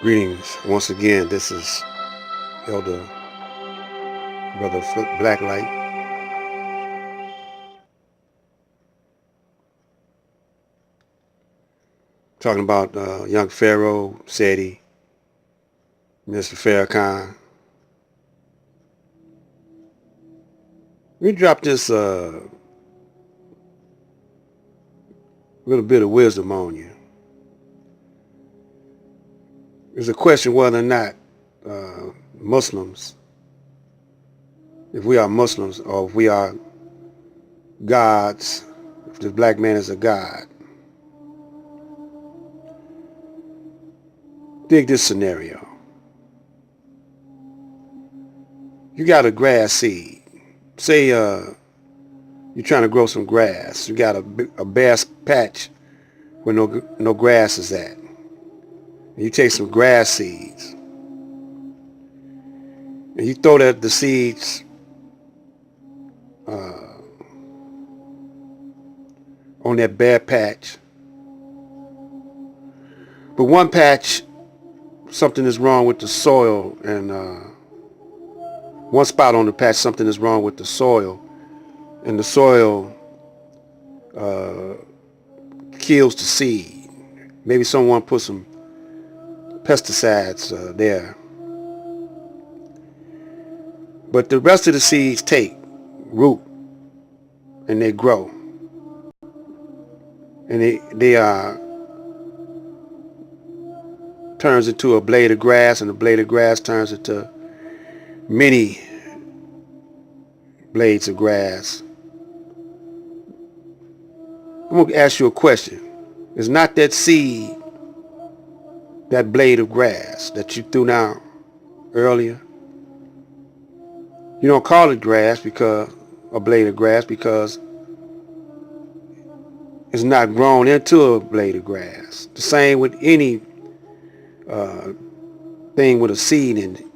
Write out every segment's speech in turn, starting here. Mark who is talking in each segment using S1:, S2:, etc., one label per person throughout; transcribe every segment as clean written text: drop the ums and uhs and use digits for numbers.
S1: Greetings. Once again, this is Elder Brother Blacklight, talking about young Pharaoh, Seti, Mr. Farrakhan. We dropped this little bit of wisdom on you. It's a question whether or not Muslims, if we are Muslims or if we are gods, if the black man is a god. Dig this scenario. You got a grass seed. Say you're trying to grow some grass. You got a bare patch where no grass is at. And you take some grass seeds and you throw the seeds on that bare patch. But one patch, something is wrong with the soil, and one spot on the patch, something is wrong with the soil, and the soil kills the seed. Maybe someone put some pesticides there. But the rest of the seeds take root and they grow. And they turns into a blade of grass, and the blade of grass turns into many blades of grass. I'm going to ask you a question. Is not that seed that blade of grass that you threw down earlier? You don't call it grass because a blade of grass because it's not grown into a blade of grass. The same with any thing with a seed in it.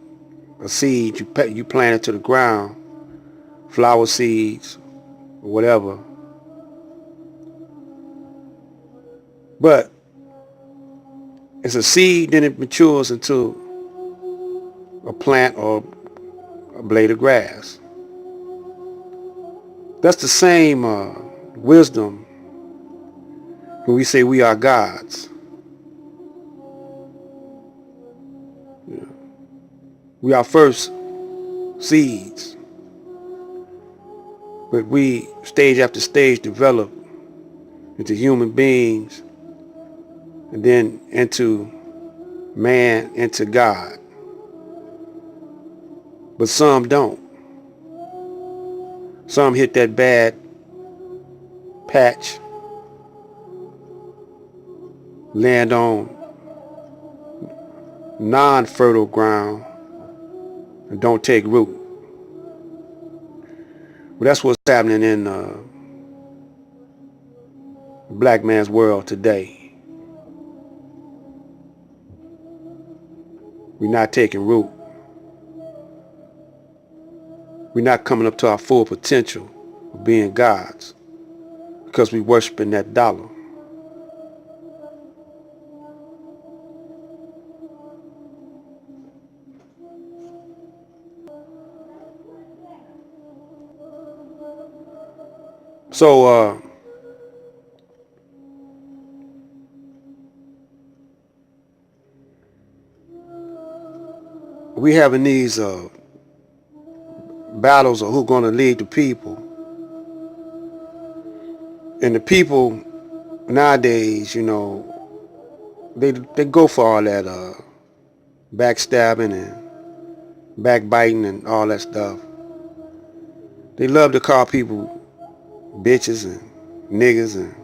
S1: A seed you plant it to the ground, flower seeds or whatever. But it's a seed, then it matures into a plant or a blade of grass. That's the same wisdom when we say we are gods. We are first seeds, but we stage after stage develop into human beings, and then into man, into God. But some don't. Some hit that bad patch, land on non-fertile ground, and don't take root. Well, that's what's happening in the black man's world today. We're not taking root. We're not coming up to our full potential of being gods because we're worshiping that dollar. So we having these battles of who's going to lead the people. And the people nowadays, they go for all that backstabbing and backbiting and all that stuff. They love to call people bitches and niggas and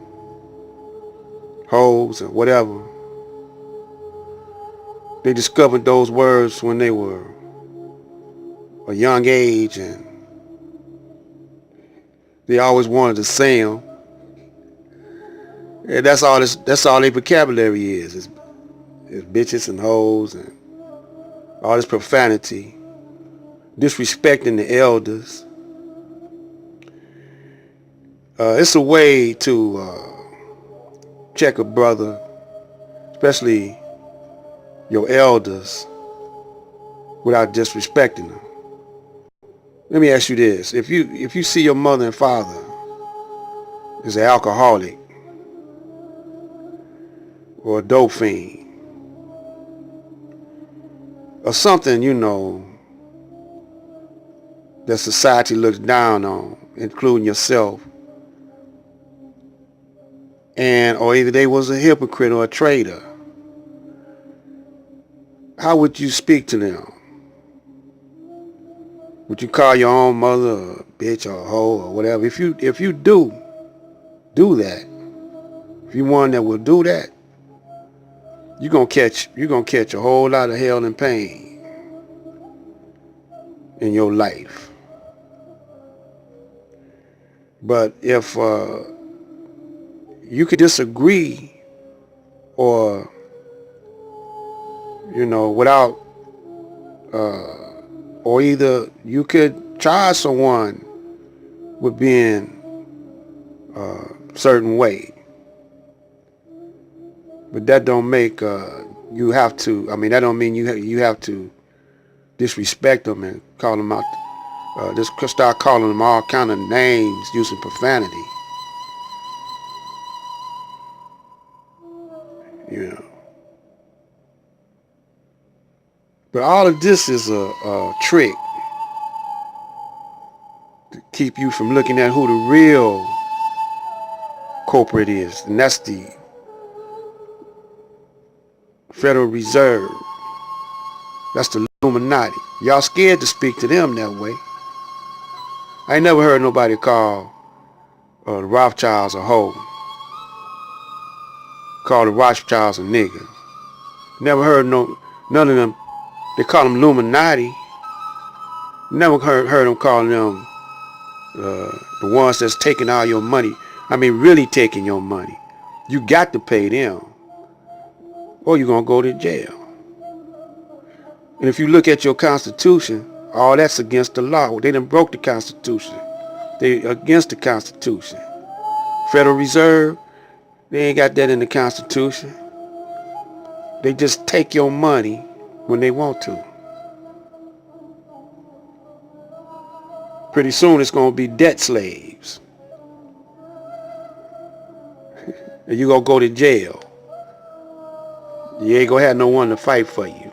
S1: hoes and whatever. They discovered those words when they were a young age, and they always wanted to say them. And that's all their vocabulary is bitches and hoes and all this profanity, disrespecting the elders. It's a way to check a brother, especially your elders without disrespecting them. Let me ask you this. If you see your mother and father is an alcoholic or a dope fiend or something, that society looks down on, including yourself, or either they was a hypocrite or a traitor, how would you speak to them? Would you call your own mother a bitch or a hoe or whatever? If you do that, if you one that will do that, you're gonna catch a whole lot of hell and pain in your life. But if you could disagree, or without, or either you could charge someone with being a certain way, but that don't make you have to. I mean, that don't mean you have to disrespect them and call them out. Just start calling them all kind of names using profanity. You know. But all of this is a trick to keep you from looking at who the real culprit is, and that's the Federal Reserve. That's the Illuminati. Y'all scared to speak to them that way. I ain't never heard nobody call the Rothschilds a hoe. Call the Rothschilds a nigga. Never heard none of them. They call them Illuminati. Never heard them calling them the ones that's taking all your money. I mean, really taking your money. You got to pay them, or you're gonna go to jail. And if you look at your Constitution, all that's against the law. They done broke the Constitution. They against the Constitution. Federal Reserve, they ain't got that in the Constitution. They just take your money when they want to. Pretty soon it's gonna be debt slaves. And you gonna go to jail. You ain't gonna have no one to fight for you.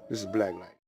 S1: This is Black Light.